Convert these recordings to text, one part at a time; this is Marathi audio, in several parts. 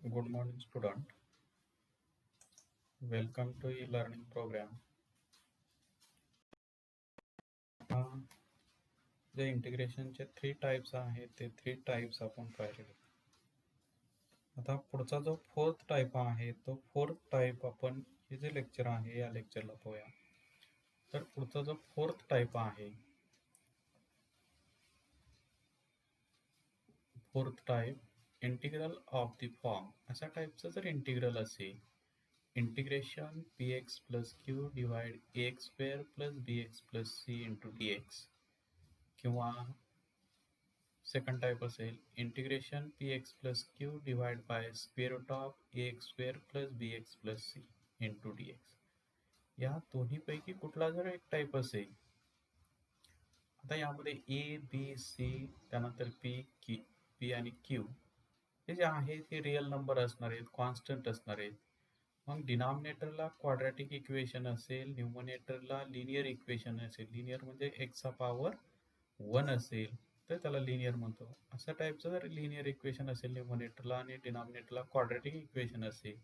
Good morning, student. Welcome to e-learning program. जे इंटिग्रेशनचे 3 टाइप्स आहेत ते 3 टाइप्स आपण पाहिले. आता पुढचा जो 4th टाइप आहे तो 4th टाइप आपण हे जे लेक्चर आहे या लेक्चरला पाहूया. तर पुढचा जो 4th टाइप आहे 4th type integral of the form अशा टाइपचं जर इंटिग्रल असेल integration px plus q divide ax square plus bx plus c into dx किंवा सेकंड टाइप असेल integration px plus q divide by square root of ax square plus bx plus c into dx. या दोन्हीपैकी कुठला जर एक टाइप असेल, आता यामध्ये ए बी सी त्यानंतर पी आणि क्यू हे जे आहे ते रिअल नंबर असणार आहेत, कॉन्स्टंट असणार आहेत. मग डिनॉमिनेटरला क्वाड्रॅटिक इक्वेशन असेल, न्यूमरेटरला लिनियर इक्वेशन असेल, लिनियर म्हणजे एक्सचा पॉवर 1 असेल तर त्याला लिनियर म्हणतो. अशा टाईपचं जर लिनियर इक्वेशन असेल न्यूमरेटरला आणि डिनॉमिनेटरला क्वाड्रॅटिक इक्वेशन असेल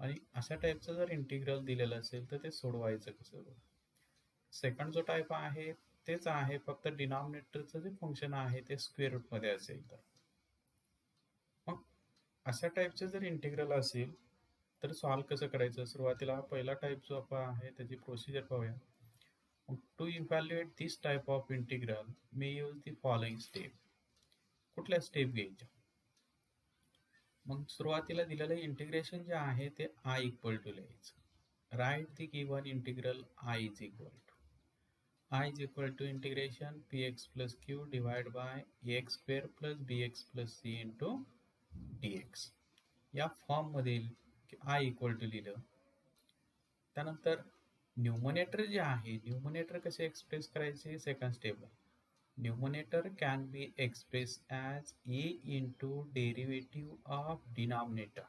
आणि अशा टाईपचं जर इंटिग्रल दिलेलं असेल तर ते सोडवायचं कसं. सेकंड जो टाईप आहे तेच आहे, फक्त डिनॉमिनेटरचं जे फंक्शन आहे ते स्क्वेअर रूटमध्ये असेल तर. मग अशा टाईपचे जर इंटिग्रल असेल तर सॉल्व कसं करायचं. सुरुवातीला पहिला टाईप जो आपण आहे त्याची प्रोसिजर पाहूया. To evaluate this type of integral may use the following step. कुठल्या स्टेप घ्यायच्या. मग सुरुवातीला दिलेलं इंटिग्रेशन जे आहे ते आय इक्वल टू लिहायचं. Write the given integral I is equal to integration p x plus q divide by x square plus b x plus c into d x. या फॉर्ममधील आय इक्वल टू लिहिलं. त्यानंतर न्यूमरेटर जे आहे, न्यूमरेटर कसे एक्सप्रेस करायचे सेकंड स्टेपला. Numerator can be express as a into derivative of denominator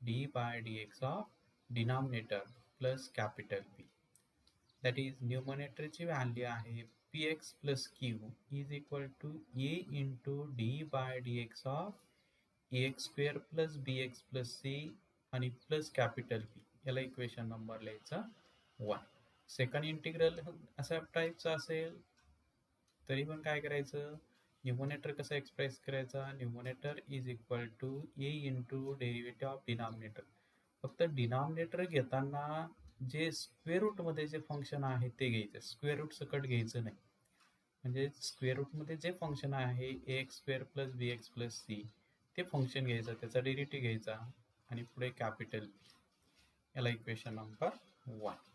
d by d x of denominator plus capital p. That is न्यूमरेटरची व्हॅल्यू आहे p x plus q is equal to A into d by d x of a x square plus b x plus c आणि प्लस कॅपिटल पी. याला इक्वेशन नंबर लिहायचा 1. सेकंड इंटिग्रल अशा टाईपचा असेल तरी पण काय करायचं, न्यूमरेटर कसं एक्सप्रेस करायचा. Numerator is equal to A into derivative of denominator. फक्त डिनॉमिनेटर घेताना जे स्क्वेअर रूटमध्ये जे फंक्शन आहे ते घ्यायचं, स्क्वेअर रूट सकट घ्यायचं नाही. म्हणजे स्क्वेअर रूटमध्ये जे फंक्शन आहे ए x square plus b x plus C ते फंक्शन घ्यायचं, त्याचा डेरिव्हेटिव्ह घ्यायचा आणि पुढे कॅपिटल पी. याला इक्वेशन नंबर 1.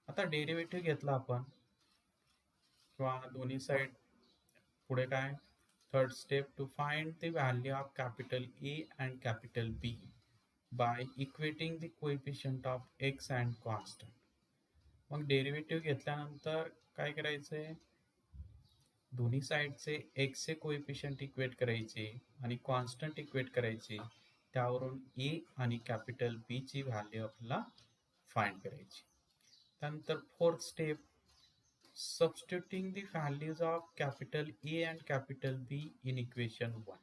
आता डेरिव्हेटिव्ह घेतला आपण किंवा दोन्ही साईड पुढे काय. Third step to find the value of capital A and capital B by equating the coefficient of x and constant. मग डेरिव्हेटिव्ह घेतल्यानंतर काय करायचंय, दोन्ही साईडचे एक्सचे कोएफिशियंट इक्वेट करायचे आणि कॉन्स्टंट इक्वेट करायचे. त्यावरून ए आणि कॅपिटल बी ची व्हॅल्यू आपल्याला फाइंड करायची. त्यानंतर fourth step substituting the values of capital A and capital be in equation 1.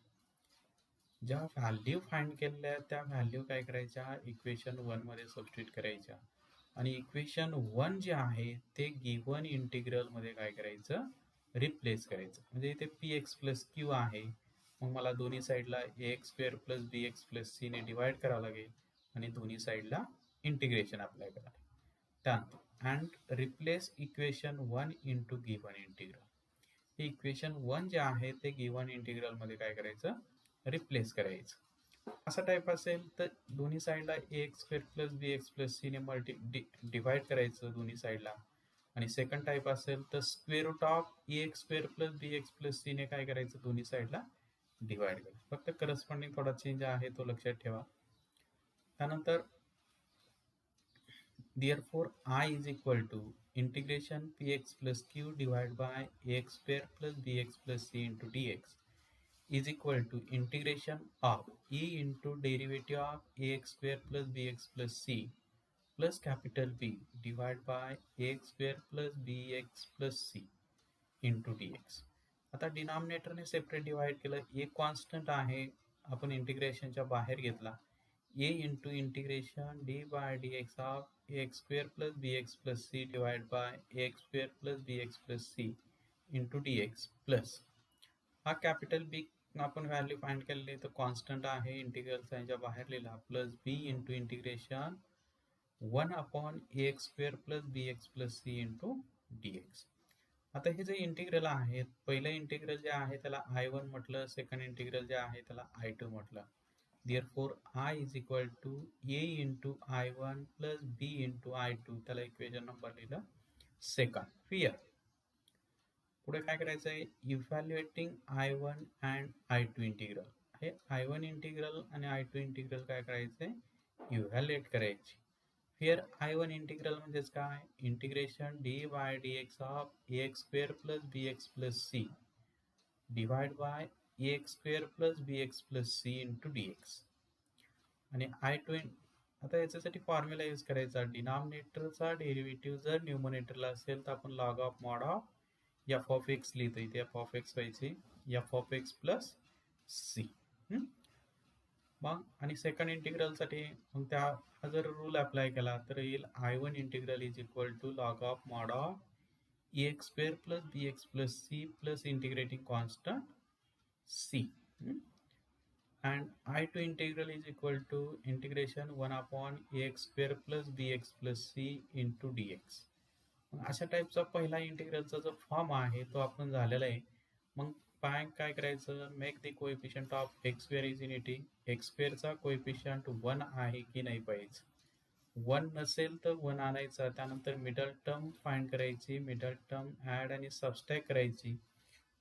ज्या व्हॅल्यू फाइंड केलेल्या आहेत त्या व्हॅल्यू काय करायच्या इक्वेशन 1 मध्ये सबस्टिट्यूट करायच्या आणि इक्वेशन 1 जे आहे ते गिवन इंटिग्रल मध्ये काय करायचं रिप्लेस करायचं. म्हणजे इथे पी एक्स प्लस क्यू आहे, मग मला दोन्ही साईडला a x square plus b x plus c ने डिवाइड करावं लागेल आणि दोन्ही साईडला इंटिग्रेशन अप्लाय करा. त्यानंतर and replace equation 1 into given integral. हे इक्वेशन 1 जे आहे ते गिवन इंटिग्रल मध्ये काय करायचं रिप्लेस करायचं. असा टाईप असेल तर दोन्ही साईडला a x square plus b x plus c ने डिवाइड करायचं दोन्ही साईडला. आणि सेकंड टाईप असेल तर square root of a x square plus b x plus c ने काय करायचं दोन्ही साईडला डिवाइड करायचं. फक्त करस्पॉन्डिंग थोडा चेंज आहे तो लक्षात ठेवा. त्यानंतर therefore I is equal to integration px plus q divided by ax square plus bx plus c into dx is equal to integration of e into derivative of ax square plus bx plus c plus capital B divided by ax square plus bx plus c into dx. आता डिनॉमिनेटरने सेपरेट डिवाइड केलं. एक कॉन्स्टंट आहे आपण इंटिग्रेशनच्या बाहेर घेतला, a into integration d by d x of a x square plus b x plus c divide by a x square plus b x plus c into d x plus हा कॅपिटल बी आपण व्हॅल्यू फाइंड केलेली तर कॉन्स्टंट आहे, इंटिग्रलचा याच्या बाहेर लिहिला, plus b into integration 1 upon a x square plus b x plus c into d x. आता हे जे इंटिग्रल आहेत, पहिलं इंटिग्रल जे आहे त्याला I1 म्हटलं, सेकंड इंटिग्रल जे आहे त्याला I2 म्हटलं. Therefore I is equal to a into I1 plus b into I2, त्याला इक्वेशन नंबर लिहिलं सेकंड. क्लिअर. पुढे काय करायचं आहे, evaluating I1 and I2 integral. हे I1 इंटिग्रल आणि I2 इंटिग्रल काय करायचे, इव्हॅल्युएट करायचे. हिअर I1 इंटिग्रल म्हणजेच काय, integration d by d x of a x square plus b x plus c divide by a x square plus b x plus c into d x. आणि I2 आता याच्यासाठी फॉर्म्युला यूज करायचा, डिनॉमिनेटरचा डेरिव्हेटिव्ह जर न्यूमरेटरला असेल तर आपण log of mod of f of x लिहितो. इथे एफ ऑफ एक्स व्हायचे f of x plus c. मग आणि सेकंड इंटिग्रलसाठी मग त्या हा जर रूल अप्लाय केला तर येईल I1 integral is equal to log of mod of a x square plus b x plus c plus integrating constant c. and I2 integral is equal to integration 1 upon ax square plus bx plus c into dx. अशा टाईपचा पहिला इंटिग्रलचा जो फॉर्म आहे तो आपण झालेला आहे. मग काय करायचं, make the coefficient of x square is unity. X स्क्वेअरचा कोएफिशियंट 1 आहे की नाही पाहिजे. 1 नसेल तर 1 आणायचा, त्यानंतर मिडल टर्म फाइंड करायची, मिडल टर्म ॲड आणि सबस्ट्रॅक्ट करायची,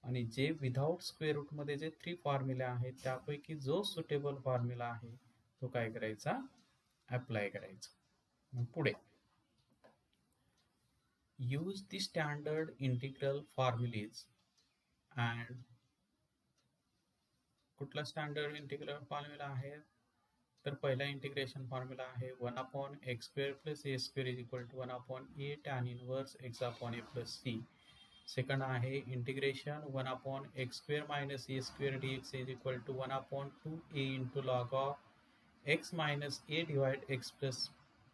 आणि जे विदाउट स्क्वेअर रूट मध्ये जे 3 फॉर्म्युले आहेत त्यापैकी जो सुटेबल फॉर्म्युला आहे तो काय करायचा, अप्लाय करायचा. मग पुढे use the standard integral formulas and कुठला स्टँडर्ड इंटिग्रल फॉर्म्युला आहे तर पहिला इंटिग्रेशन फॉर्म्युला आहे 1 upon x square plus a square is equal to 1 upon a tan inverse x upon a plus c. Second आहे integration 1 upon x square minus a square d x is equal to 1 upon 2a into log of x minus a divide x plus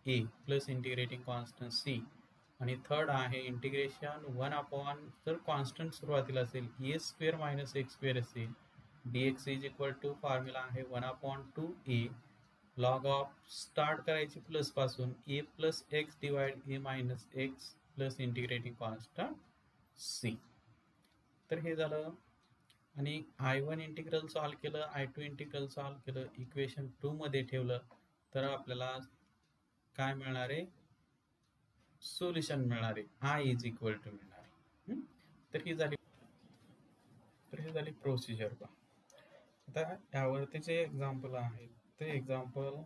a plus integrating constant c. आणि थर्ड आहे इंटिग्रेशन 1 अपॉन, जर कॉन्स्टंट सुरुवातीला असेल a square minus x square असेल, d x is equal to formula आहे 1 upon 2a log of start करायची प्लस पासून a plus x divide a minus x plus integrating constant c. तर हे झालं. आणि I1 इंटिग्रल सॉल्व केलं, I2 इंटिग्रल सॉल्व केलं, इक्वेशन 2 मध्ये ठेवलं तर आपल्याला काय मिळणार आहे, सोल्युशन मिळणार आहे, I इज इक्वल टू मिळणार आहे. तर ही झाली प्रोसिजर. आता यावरती जे एक्झाम्पल आहे ते एक्झाम्पल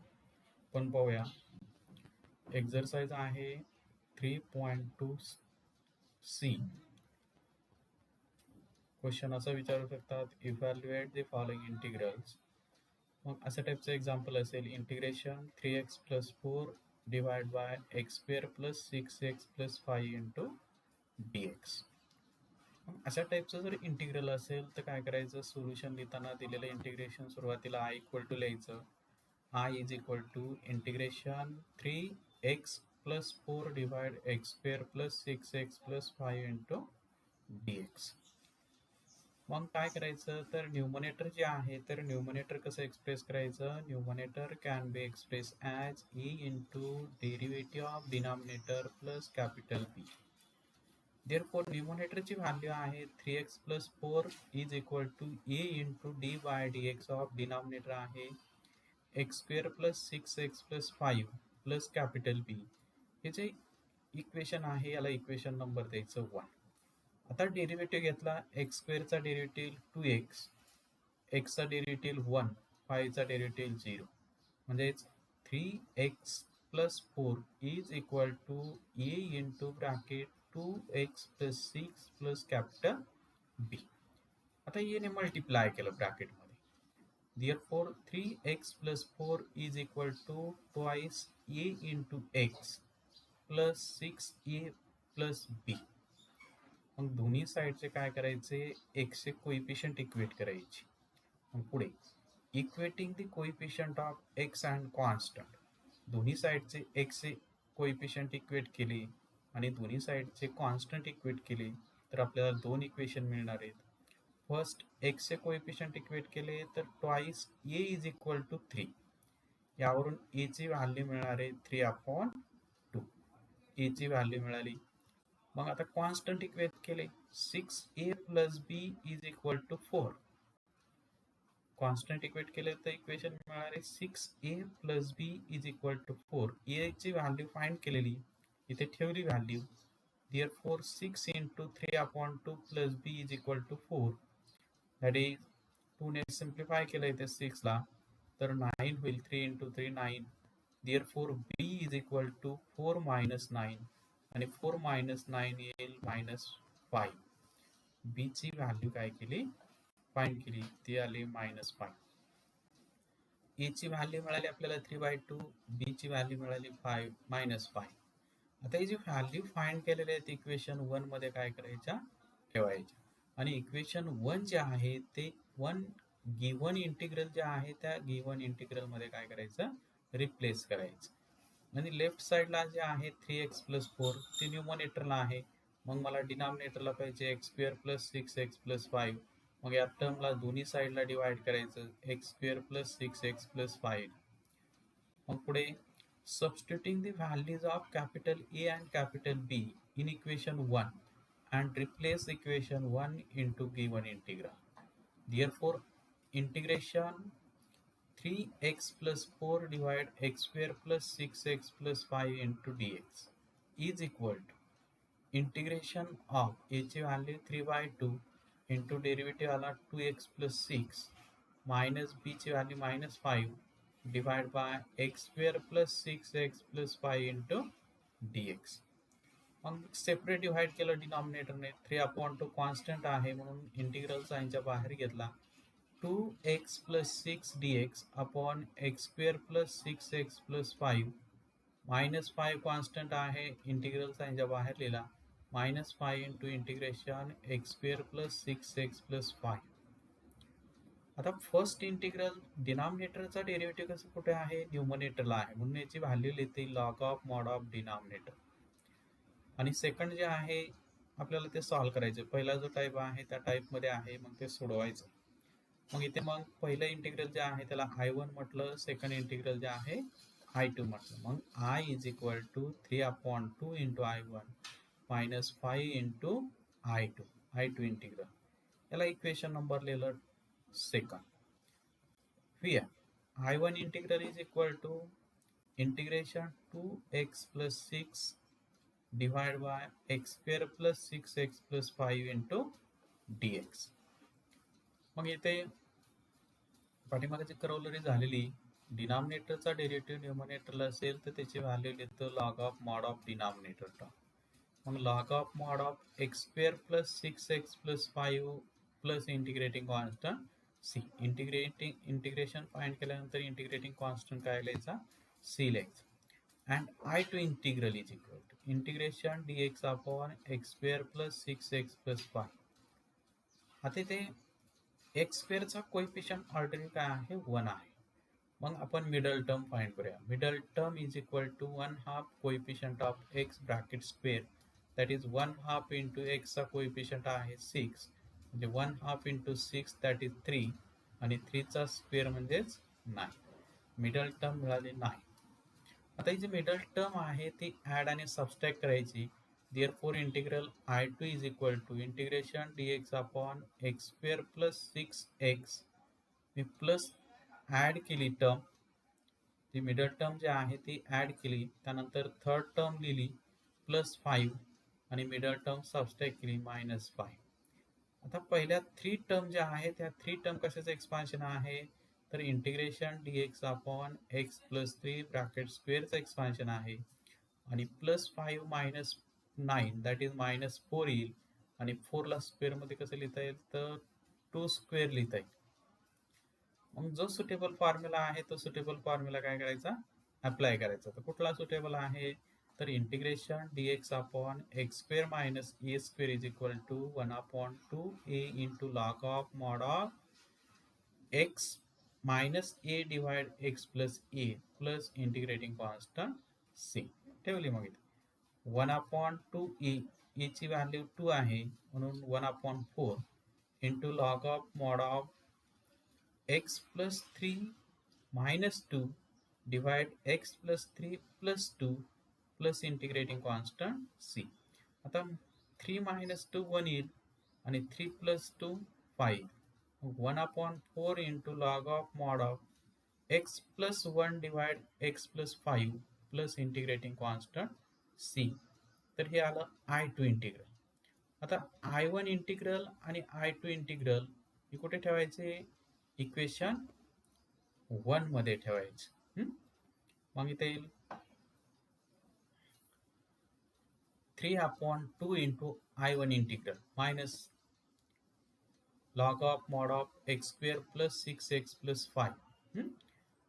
पण पाहूया. एक्झरसाइज आहे 3.2C. क्वेश्चन असं विचारू शकतात, इव्हॅल्युएट द फॉलोइंग इंटिग्रल्स. मग अशा टाईपचं एक्झाम्पल असेल, integration 3x plus 4 divide by x square plus 6x plus 5 into dx. अशा टाईपचं जर इंटिग्रल असेल तर काय करायचं, सोल्युशन लिहिताना दिलेलं इंटिग्रेशन सुरुवातीला I इक्वल टू लिहायचं. I is equal to integration 3x plus 4 divide x square plus 6x plus 5 into dx. मग काय करायचं तर न्यूमरेटर जे आहे तर न्यूमरेटर कसं एक्सप्रेस करायचं, numerator can be express as a into derivative of denominator plus capital b. Therefore न्यूमरेटरची व्हॅल्यू आहे 3x plus 4 is equal to A into d by d x of denominator आहे x square plus 6x plus 5 plus capital b. हे जे इक्वेशन आहे याला इक्वेशन नंबर द्यायचं 1. आता डेरिव्हेटिव्ह घेतला, एक्स स्क्वेअरचा डेरिव्हेटिव्ह 2x, एक्सचा डेरिव्हेटिव्ह 1, 5चा डेरिव्हेटिव्ह 0, म्हणजेच 3x plus 4 is equal to A into bracket 2x plus 6 plus capital b. आता येणे मल्टिप्लाय केलं ब्रॅकेटमध्ये. Therefore 3x plus 4 is equal to twice a into x plus 6a plus b. मग दोन्ही साईडचे काय करायचे, x चे कोइफिशियंट इक्वेट करायचे. मग पुढे equating the coefficient of x and constant. दोन्ही साईडचे एक्सचे कोइफिशियंट इक्वेट केले आणि दोन्ही साईडचे कॉन्स्टंट इक्वेट केले तर आपल्याला दोन इक्वेशन मिळणार आहेत. फर्स्ट एक्सचे कोइफिशियंट इक्वेट केले तर twice a is equal to 3. यावरून ए ची व्हॅल्यू मिळणार आहे 3/2. ए ची व्हॅल्यू मिळाली. मग आता कॉन्स्टंट इक्वेट केले 6a plus b is equal to 4. Constant equate केले तर इक्वेशन मिळणार आहे 6a plus b is equal to 4. A ची व्हॅल्यू फाइंड केलेली, इथे ठेवली value. therefore 6 into 3/2 plus b is equal to 4. that is 2 ने सिम्प्लिफाय केलं इथे 6 ला तर 9 होईल. 3 into 3 9. therefore b is equal to 4 minus 9 आणि 4 minus 9 येईल -5. b ची व्हॅल्यू काय केली, फाइंड केली, ती आली -5. ए ची व्हॅल्यू मिळाली आपल्याला 3/2, बी ची व्हॅल्यू मिळाली -5. आता ही जी व्हॅल्यू फाइंड केलेल्या आहेत इक्वेशन 1 मध्ये काय करायच्या, ठेवायच्या. आणि इक्वेशन 1 जे आहे ते गिव्हन इंटिग्रल जे आहे त्या गिव्हन इंटिग्रल मध्ये काय करायचं, रिप्लेस करायचं. आणि लेफ्ट साइडला जे आहे 3x + 4 ते न्यूमरेटरला आहे. मग मला डिनॉमिनेटरला पाहिजे x² + 6x + 5. मग या टर्मला दोन्ही साइडला डिवाइड करायचं, x² + 6x + 5. मग पुढे substituting the values of capital A and capital B in equation 1 and replace equation 1 into given integral. Therefore, integration 3x + 4 divide x² + 6x + 5 into dx is equal to integration of a ची value 3/2 into derivative आला 2x + 6 minus b ची value -5 divided by x² + 6x + 5 into dx. मग सेपरेट डिवाइड केलं डिनॉमिनेटरने. 3/2 कॉन्स्टंट आहे म्हणून इंटिग्रल साइनच्या बाहेर घेतला. 2x + 6 dx upon x² + 6x + 5 -5 constant आहे, इंटिग्रल साइनच्या बाहेर लिहिला. -5 इंटू इंटिग्रेशन x² + 6x + 5. आता फर्स्ट इंटिग्रल डिनॉमिनेटरचा डेरिव्हेटिव्ह कसं कुठे आहे, न्यूमरेटरला आहे म्हणून याची व्हॅल्यू लिहिते log of mod of denominator. आणि सेकंड जे आहे आपल्याला ते सॉल्व्ह करायचं. पहिला जो टाईप आहे त्या टाईप मध्ये आहे, मग ते सोडवायचं. मग इथे मग पहिलं इंटिग्रल जे आहे त्याला I1 म्हटलं, सेकंड इंटिग्रल जे आहे I2 म्हटलं. मग I is equal to 3/2 into I1 -5 into I2 इंटिग्रल. याला इक्वेशन नंबर लिहिलं second. Here I1 integral is equal to integration 2x + 6 divided by x² + 6x + 5 into dx. मग इथे पाठीमागे करवलरी झालेली डिनॉमिनेटरचा डेरिव्हेटिव्ह न्यूमरेटरला असेल तर त्याची व्हॅल्यू लिहितो log of mod of denominator term. मग log of mod of x² + 6x + 5 plus integrating constant c. Integration find केल्यानंतर इंटिग्रेटिंग कॉन्स्टंट काय लिहायचा, c लिहायचा. And I2 integral is equal to integration dx upon x² + 6x + 5. आता इथे x² चा कोइफिशियंट ऑलरेडी काय आहे, 1 आहे. मग आपण मिडल टर्म फाइंड करूया. Middle term is equal to 1/2 coefficient of x bracket square, that is 1/2 into x चा कोइफिशियंट आहे 6 म्हणजे 1/2 इंटू 6 दॅट इज 3 आणि 3 चा स्क्वेअर म्हणजेच 9. मिडल टर्म मिळाली 9. आता ही जी मिडल टर्म आहे ती ऍड आणि सबस्ट्रॅक्ट करायची. therefore integral I2 is equal to integration dx upon x² + 6x. मी प्लस ऍड केली टर्म, ती मिडल टर्म जी आहे ती ऍड केली, त्यानंतर थर्ड टर्म लिहिली +5 आणि मिडल टर्म सबस्ट्रॅक्ट केली -5. आता पहिल्या 3 टर्म ज्या आहेत त्या 3 टर्म कशाचं एक्सपान्शन आहे, तर integration dx upon x + 3 bracket स्क्वेअरचं एक्सपान्शन आहे. आणि +5 - 9 दॅट इज -4 येईल. आणि 4 ला स्क्वेअर मध्ये कसं लिहिता येईल, तर 2 स्क्वेअर लिहिता येईल. मग जो सुटेबल फॉर्म्युला आहे तो सुटेबल फॉर्म्युला काय करायचा, अप्लाय करायचा. तर कुठला सुटेबल आहे, तर integration dx upon x² - a² is equal to 1/2a into log of mod of x minus a divide x plus a plus integrating constant c ठेवली. मग इथे 1/2 ए ची व्हॅल्यू 2 आहे म्हणून 1/4 into log of mod of x plus 3 minus 2 divide x plus 3 plus 2 plus integrating constant c. आता 3 मायनस 2 1 येईल आणि 3 plus 2 5. 1/4 into log of mod of x plus 1 divide x plus 5 plus integrating constant c. तर हे आलं I2 इंटिग्रल. आता I1 इंटिग्रल आणि I2 इंटिग्रल हे कुठे ठेवायचे? इक्वेशन 1 मध्ये ठेवायचे. मग इथे येईल 3/2 into I1 integral minus log of mod of x square plus 6x plus 5.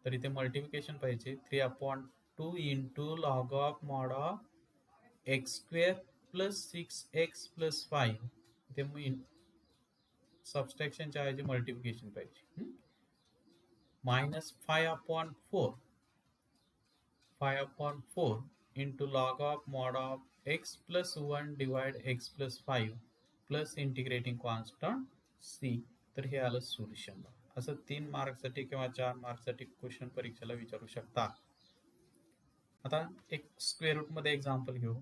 तर इथे मल्टिप्लिकेशन पाहिजे. 3/2 into log of mod of x square plus 6x plus 5. इथे सबस्ट्रॅक्शनच्या ऐवजी मल्टिप्लिकेशन पाहिजे. Minus 5/4 into log of mod of x plus 1 divide x plus 5 plus integrating constant c. तर हे आलं सोल्युशन. असं 3 मार्कसाठी किंवा 4 मार्कसाठी क्वेश्चन परीक्षेला विचारू शकता. आता एक स्क्वेअर रूट मध्ये एक्झाम्पल घेऊ.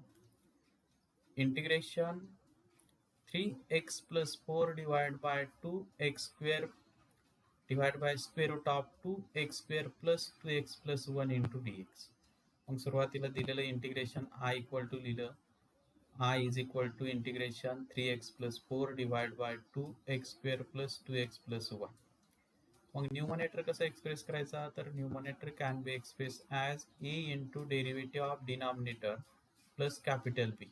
Integration 3x plus 4 divide by 2x square divide by square root of 2x square plus 2x plus 1 into dx. मग सुरुवातीला दिलेलं इंटिग्रेशन I इक्वल टू लिहिलं. I is equal to integration 3x plus 4 divided by 2x square plus 2x plus 1. मग न्यूमरेटर कसं एक्सप्रेस करायचा? तर numerator can be express as a into derivative of denominator plus capital b.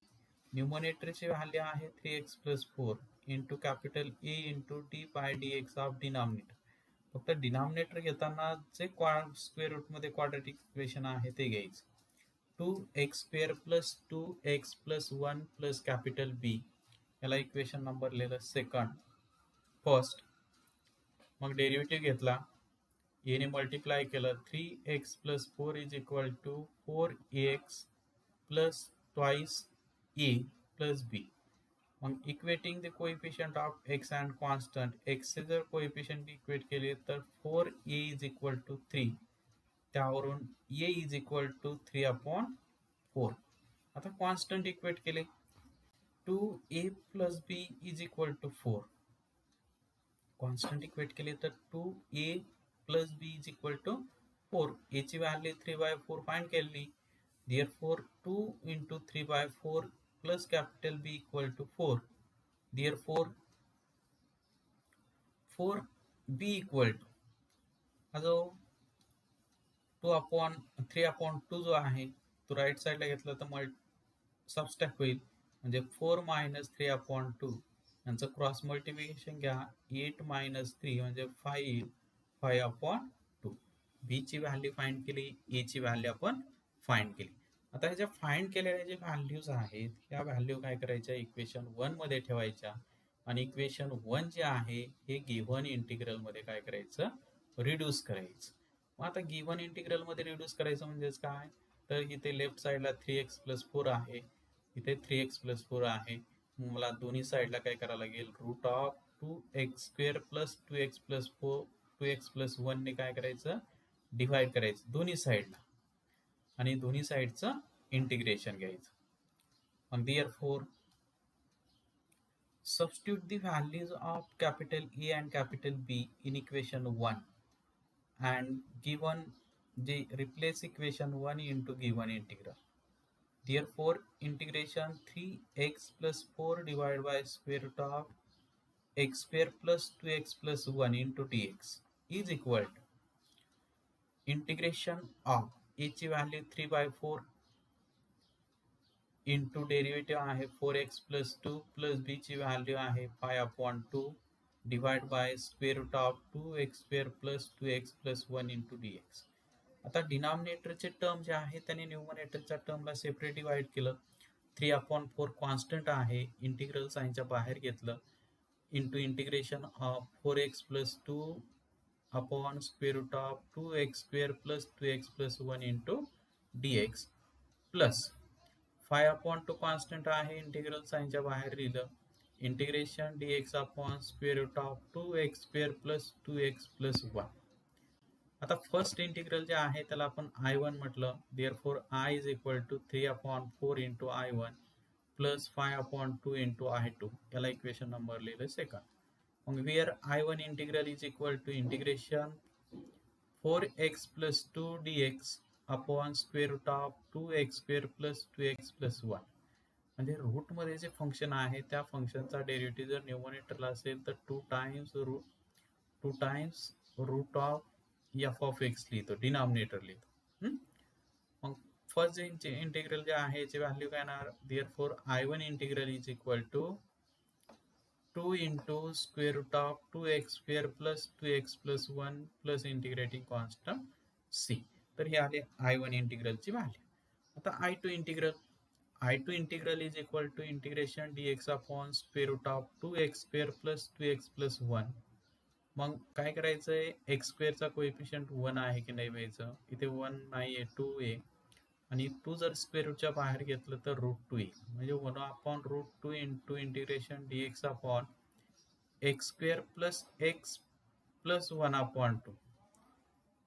न्यूमरेटरची व्हॅल्यू आहे 3x plus 4 into capital a into d by d x of denominator. फक्त डिनॉमिनेटर घेताना जे स्क्वेअर रूटमध्ये क्वाड्रॅटिक इक्वेशन आहे ते घ्यायचं. 2x square plus 2x plus 1 plus capital b याला इक्वेशन नंबर लिहिलं सेकंड. फर्स्ट मग डेरिव्हेटिव्ह घेतला, एने मल्टिप्लाय केलं. 3x plus 4 is equal to 4ax plus twice a plus b. मग equating the coefficient of x and constant. एक्सचे जर कोएफिशियंट इक्वेट केले तर 4a इज इक्वल टू 3. त्यावरून a इज इक्वल टू 3/4. आता कॉन्स्टंट इक्वेट केले 2a plus b is equal to 4. Constant equate केले तर 2a plus b is equal to 4. a ची व्हॅल्यू 3/4 फाइंड केली. therefore 2 into 3/4 plus capital B equal to 4. therefore 4b equal to जो 3/2 जो आहे तो राईट साईडला घेतला तर सबस्ट्रॅक्ट होईल. म्हणजे 4 मायनस 3/2 यांचं क्रॉस मल्टिप्लिकेशन घ्या. 8 मायनस 3 म्हणजे 5 5/2. बी ची व्हॅल्यू फाइंड केली, ए ची व्हॅल्यू आपण फाइंड केली. आता ह्याच्या फाइंड केलेल्या जे व्हॅल्यूज आहेत ह्या व्हॅल्यू काय करायच्या? इक्वेशन 1 मध्ये ठेवायच्या. आणि इक्वेशन 1 जे आहे हे गिव्हन इंटिग्रल मध्ये काय करायचं? रिड्यूस करायचं. मग आता गिव्हन इंटिग्रल मध्ये रिड्यूस करायचं म्हणजेच काय? तर इथे लेफ्ट साईडला 3x प्लस 4 आहे, इथे 3x प्लस 4 आहे. मला दोन्ही साईडला काय करावं लागेल? Root of 2x square plus 2x plus 4 2x plus 1 ने काय करायचं? डिवाइड करायचं दोन्ही साईडला आणि दोन्ही साईडचं इंटिग्रेशन घ्यायचं. मग therefore substitute the values of capital A and capital B in equation 1 and given the replace equation 1 into given integral. Therefore integration 3x plus 4 divided by square root of x square plus 2x plus 1 into dx is equal to integration of a ची व्हॅल्यू 3/4 इंटू डेरिव्हेटिव्ह आहे 4x प्लस 2 प्लस b ची व्हॅल्यू आहे 5/2 divide by square root of 2x square plus 2x plus 1 into dx. आता डिनॉमिनेटरचे टर्म जे आहे त्याने न्यूमरेटरच्या टर्मला सेपरेट डिवाइड केलं. 3/4 कॉन्स्टंट आहे, इंटिग्रल साइनच्या बाहेर घेतलं. Into integration of 4x plus 2 upon square root of 2x² plus 2x plus 1 into dx plus 5/2 constant आहे, इंटिग्रल साइनच्या बाहेर लिहिलं, integration dx upon square root of 2x² plus 2x plus 1. आता फर्स्ट इंटिग्रल जे आहे त्याला आपण I1 म्हटलं, therefore I is equal to 3/4 into I1 plus 5/2 into I2. याला इक्वेशन नंबर लिहिलं सेकंड. मग where I1 integral is equal to integration 4x plus 2 dx upon square root of 2x² plus 2x plus 1. म्हणजे रूटमध्ये जे फंक्शन आहे त्या फंक्शनचा डेरिव्हेटिव्ह जर न्यूमरेटरला असेल तर 2 times root of f of x लिहितो, डिनॉमिनेटर लिहितो. मग फर्स्ट जे इंटिग्रल जे आहे याची व्हॅल्यू काय येणार, therefore I1 integral is equal to 2 into square root of 2x² plus 2x plus 1 plus integrating constant c. तर हे आले I1 इंटिग्रलची व्हॅल्यू. आता I2 integral is equal to integration dx upon square root of 2x² plus 2x plus 1. मग काय करायचंय, एक्स स्क्वेअरचा कोएफिशियंट 1 आहे की नाही बघायचं. इथे 1 नाही आहे, 2 आहे, आणि 2 जर स्क्वेअर रूटच्या बाहेर घेतलं तर √2 येईल. म्हणजे 1/√2 into integration dx upon x² plus x plus 1/2.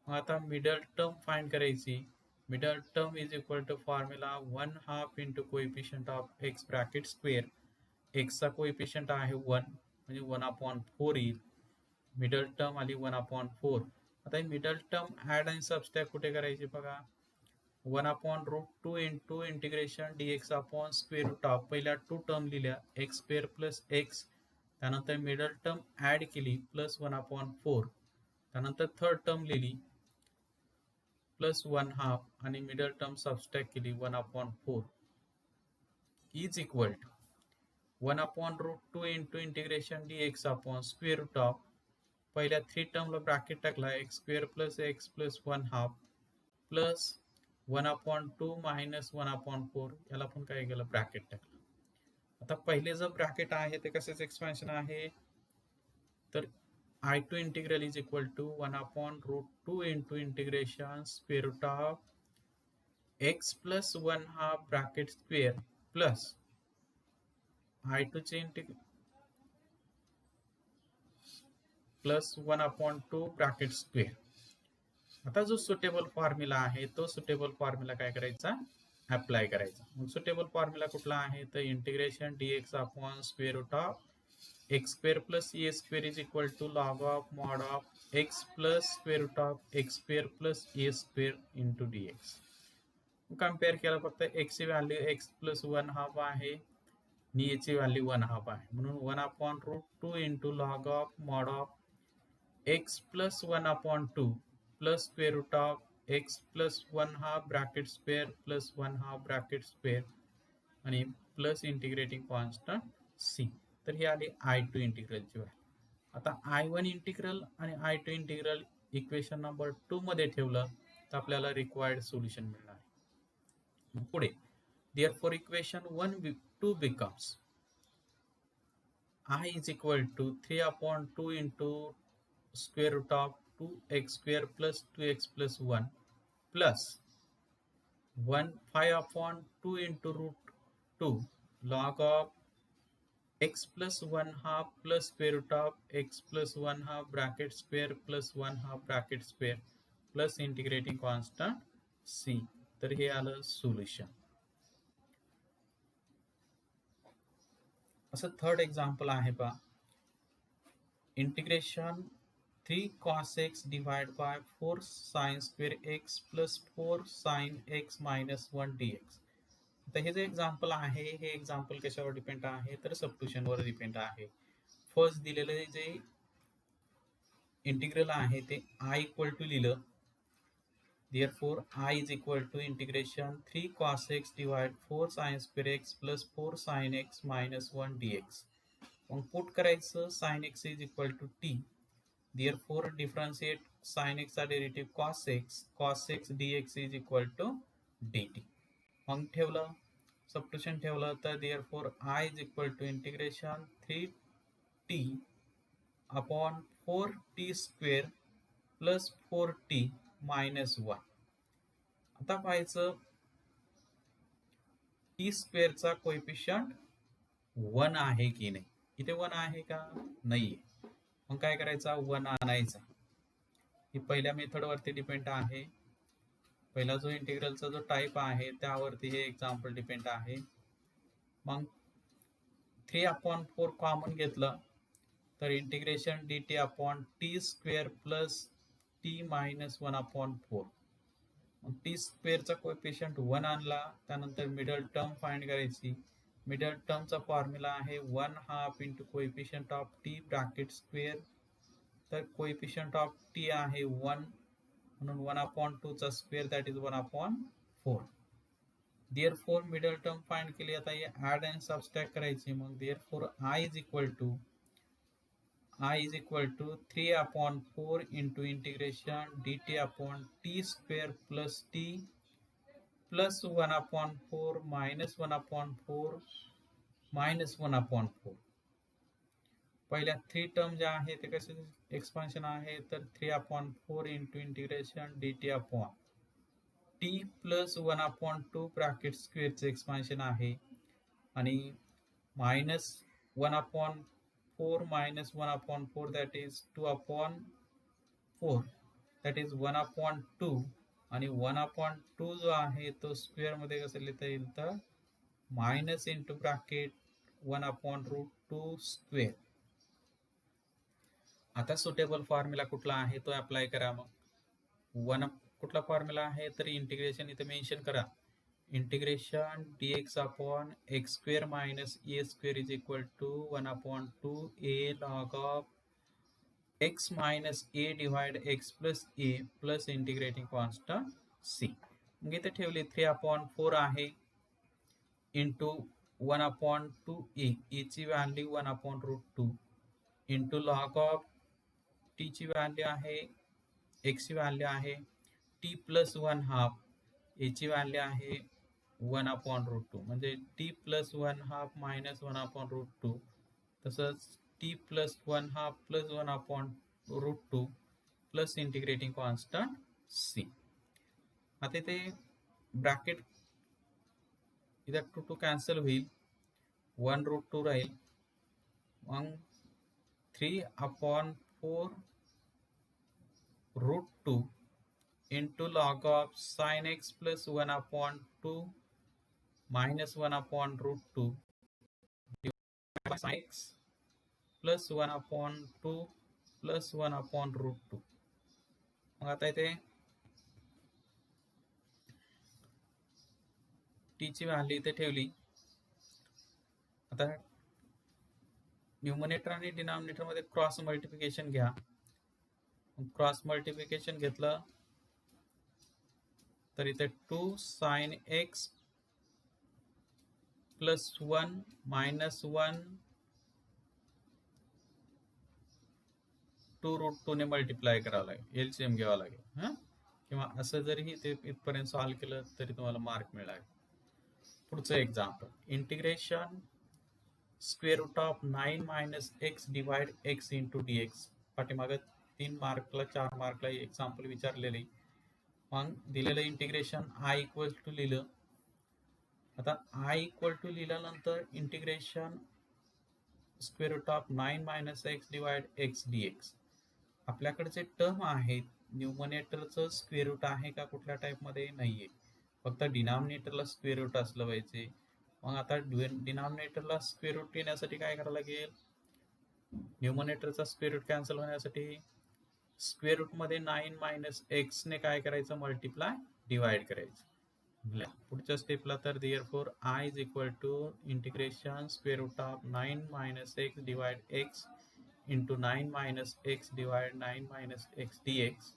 मग आता मिडल टर्म फाइंड करायची. Middle term is equal to formula 1/2 into coefficient of x bracket square. एक्सचा कोएफिशियंट आहे 1 म्हणजे 1/4 येईल. मिडल टर्म आली 1/4. आता मिडल टर्म ऍड आणि सबस्ट्रॅक्ट कुठे करायची बघा. 1/√2 into integration dx upon square root of पहिल्या 2 टर्म लिहिल्या x² प्लस x, त्यानंतर मिडल टर्म ऍड केली प्लस 1/4, त्यानंतर थर्ड टर्म लिहिली प्लस 1/2 आणि मिडल टर्म सबस्ट्रॅक्ट केली 1/4 is equal to 1/√2 into integration dx upon square root of पहिल्या 3 टर्मला ब्रॅकेट टाकला x² plus x plus 1/2 plus 1/2 minus 1/4, याला पण काय केलं, ब्रॅकेट टाकलं. आता पहिले जर ब्रॅकेट आहे ते कशाच एक्सपेन्शन आहे, तर I2 integral is equal to 1/√2 into integration square root of x plus 1/2 bracket square plus I2 चे इंटिग्रल प्लस 1/2 ब्रॅकेट स्क्वेअर. आता जो सुटेबल फॉर्म्युला आहे तो सुटेबल फॉर्म्युला काय करायचा, अप्लाय करायचा. मग सुटेबल फॉर्म्युला कुठला आहे, तर integration dx upon square root of x² plus a² is equal to log of mod of x plus square root of x² plus a² into dx. Compare केला फक्त x ची व्हॅल्यू x प्लस 1/2 आहे आणि a ची व्हॅल्यू 1/2 आहे, म्हणून 1/√2 into log of mod of x plus 1/2 plus square root of x plus 1/2 bracket square plus 1/2 bracket square आणि प्लस इंटिग्रेटिंग कॉन्स्टंट c. तर ही आली I2 इंटिग्रलची व्हॅल्यू. आता I1 इंटिग्रल आणि I2 इंटिग्रल इक्वेशन नंबर 2 मध्ये ठेवलं तर आपल्याला रिक्वायर्ड सोल्युशन मिळणार. पुढे therefore equation 2 becomes I is equal to 3/2 into square root of 2x² plus 2x plus 1 plus 5/2 into √2 log of x plus 1/2 plus square root of x plus 1/2 bracket square plus 1/2 bracket square plus integrating constant c. तर हे आलं सोल्युशन. असं थर्ड एक्झाम्पल आहे पहा. Integration 3 cos x divided by 4 sin square x plus 4 sin x minus 1 dx. आता हे जे एक्झाम्पल आहे हे एक्झाम्पल कशावर डिपेंड आहे, तर सबस्टिट्यूशन वर डिपेंड आहे. फर्स्ट दिलेलं जे इंटिग्रल आहे ते I इक्वल टू लिहिलं, therefore I is equal to integration 3 cos x divided 4 sin square x plus 4 sin x minus 1 dx. मग पुट करायचं sin x is equal to t, therefore differentiate sin x चा derivative cos x dx is equal to dt. मग ठेवलं, सबस्टिट्यूशन ठेवलं तर therefore I is equal to integration 3t upon 4t square plus 4t minus 1. आता पाहायचं टी स्क्वेअरचा कोएफिशियंट 1 आहे की नाही. इथे 1 आहे का? नाहीये. मग काय करायचा? 1 आणायचा. ही पहिल्या मेथडवरती डिपेंड आहे. पहिला जो इंटिग्रलचा जो टाईप आहे त्यावरती हे एक्झाम्पल डिपेंड आहे. मग 3/4 कॉमन घेतलं तर integration d t upon t square plus t minus 1/4. मग टी स्क्वेअरचा कोएफिशियंट 1 आणला. त्यानंतर मिडल टर्म फाइंड करायची. मिडल टर्मचा फॉर्म्युला आहे 1/2 into coefficient of t bracket square. तर कोएफिशियंट ऑफ टी आहे 1 म्हणून 1/2 चा square that is 1/4. Therefore middle term find केली. आता हे ऍड अँड सबस्ट्रॅक्ट करायची. मग therefore I is equal to 3/4 into integration d t upon t square plus T plus 1/4 minus 1/4 minus 1/4. पहिल्या 3 टर्म ज्या आहे ते कसे एक्सपान्शन आहे तर 3/4 into integration d t upon t plus 1/2 bracket स्क्वेअरचे एक्सपान्शन आहे आणि minus 1/4 minus 1/4 that is 2/4 that is 1/2 आणि 1/2 जो आहे तो स्क्वेअर मध्ये कसं लिहिता येईल तर मायनस इंटू ब्रॅकेट 1/√2 स्क्वेअर. आता सुटेबल फॉर्म्युला कुठला आहे तो अप्लाय करा. मग कुठला फॉर्म्युला आहे तर इंटिग्रेशन इथे मेन्शन करा. Integration dx upon x square minus a square is equal to 1/2 a log of x minus a divide x plus a plus integrating constant c. मग इथे ठेवली 3/4 आहे इंटू 1/2 ए ची value 1/√2 into log of T ची व्हॅल्यू आहे x ची व्हॅल्यू आहे टी प्लस 1/2 ए ची व्हॅल्यू आहे 1/√2 म्हणजे टी प्लस 1/2 मायनस 1/√2 तसंच t plus 1/2 plus 1/√2 plus integrating constant c. आता ते ब्रॅकेट इथं 2 2 कॅन्सल होईल 1√2 राहील. मग 3/4 √2 into log of sin x plus 1/2 minus 1/√2 divided by sin x plus 1/2 plus 1/√2. मग आता इथे टी ची व्हॅल्यू इथे ठेवली. आता न्यूमरेटर आणि डिनॉमिनेटर मध्ये क्रॉस मल्टिप्लिकेशन घ्या. क्रॉस मल्टिप्लिकेशन घेतलं तर इथे 2 sin x प्लस 1 मायनस 1 2√2 ने मल्टिप्लाय करावं लागेल. एलसीएम घ्यावं लागेल. किंवा असं जरी ते इथपर्यंत सॉल्व्ह केलं तरी तुम्हाला मार्क मिळाला. पुढचं example integration square root of 9 minus x divide x into dx. पाठीमागं 3 मार्कला 4 मार्कला एक्झाम्पल विचारलेले. मग दिलेलं इंटिग्रेशन आय इक्वल टू लिहिलं. आता आय इक्वल टू लिहिल्यानंतर integration square root of 9 minus x divide x dx. आपल्याकडे टर्म आहेत न्यूमरेटरचं स्क्वेअर रूट आहे का कुठल्या टाईपमध्ये नाहीये. फक्त डिनॉमिनेटरला स्क्वेअर रूट असलं पाहिजे. मग आता डिनॉमिनेटरला स्क्वेअर रूट येण्यासाठी काय करावं लागेल. न्यूमरेटरचा स्क्वेअर रूट कॅन्सल होण्यासाठी स्क्वेअर रूट मध्ये 9 मायनस एक्स ने काय करायचं मल्टिप्लाय डिवाइड करायचं. पुढच्या स्टेपला तर therefore I is equal to integration square root of 9 minus x divide x into 9 minus x divide 9 minus x dx.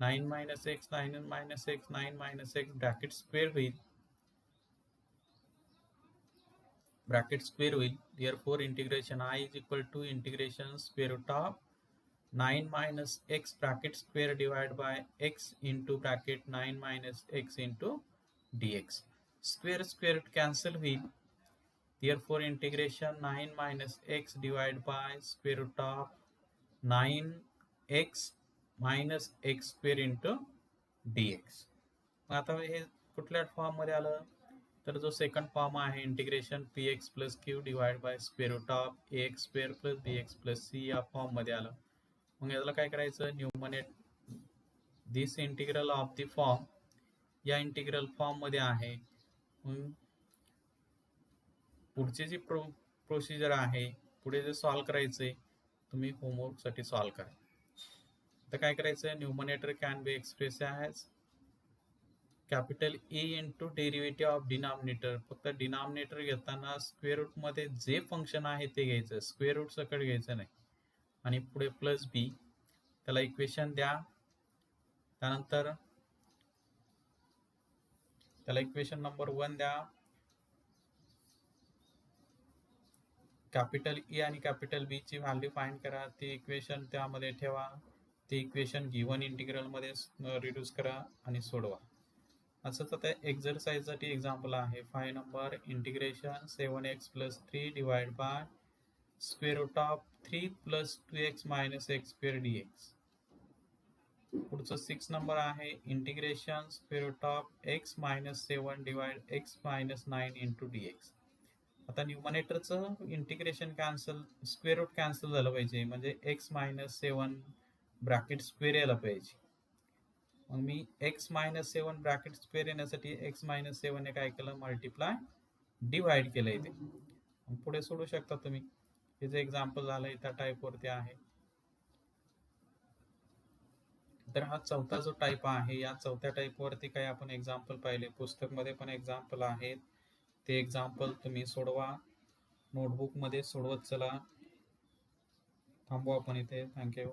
9 minus x 9 minus x 9 minus x bracket square होईल. ब्रॅकेट स्क्वेअर होईल. Therefore integration I is equal to integration square root of 9 minus x bracket square divided by x into bracket 9 minus x into dx. Square square cancel will. Therefore integration 9 minus x divided by square root of 9x minus x square into d x. आता हे कुठल्या फॉर्ममध्ये आलं, तर जो सेकंड फॉर्म आहे integration p x plus q divide by square root of a x square plus b x plus c या फॉर्ममध्ये आलं. मग याला काय करायचं, numerate this integral of the form, या इंटिग्रल फॉर्ममध्ये आहे. मग पुढची जी प्रोसिजर आहे, पुढे जे सॉल्व करायचे तुम्ही होमवर्कसाठी सॉल्व करा. आता काय करायचं, numerator can be express as capital a into derivative of denominator. फक्त डिनॉमिनेटर घेताना स्क्वेअर रूट मध्ये जे फंक्शन आहे ते घ्यायचं, स्क्वेअर रूट सकट घ्यायचं नाही. आणि पुढे प्लस बी, त्याला इक्वेशन द्या. त्यानंतर त्याला इक्वेशन नंबर 1 द्या. कॅपिटल ए आणि कॅपिटल बी ची व्हॅल्यू फाइंड करा, ती इक्वेशन त्यामध्ये ठेवा. ते इक्वेशन गिवन इंटिग्रल मध्ये रिड्यूस करा आणि सोडवा. असंच आता एक्झरसाइजसाठी एक्झाम्पल आहे. 5 number, integration 7x plus 3 divide by square root of 3 plus 2x minus x square dx. पुढचं 6 नंबर आहे, integration square root of x minus 7 divide x minus 9 into dx. आता न्यूमरेटरचं integration cancel, square root cancel झालं पाहिजे, म्हणजे x मायनस 7 ब्रॅकेट स्क्वेअर यायला पाहिजे. मग मी x मायनस 7 ब्रॅकेट स्क्वेअर येण्यासाठी x मायनस 7 ने काय केलं, मल्टिप्लाय डिवाइड केलं इथे. पुढे सोडू शकता तुम्ही. हे जे एक्झाम्पल झालंय त्या टाईप वरती आहे. तर हा चौथा जो टाईप आहे, या चौथ्या टाईप वरती काही आपण एक्झाम्पल पाहिले, पुस्तक मध्ये पण एक्झाम्पल आहेत. ते एक्झाम्पल तुम्ही सोडवा, नोटबुक मध्ये सोडवत चला. थांबू आपण इथे. थँक्यू.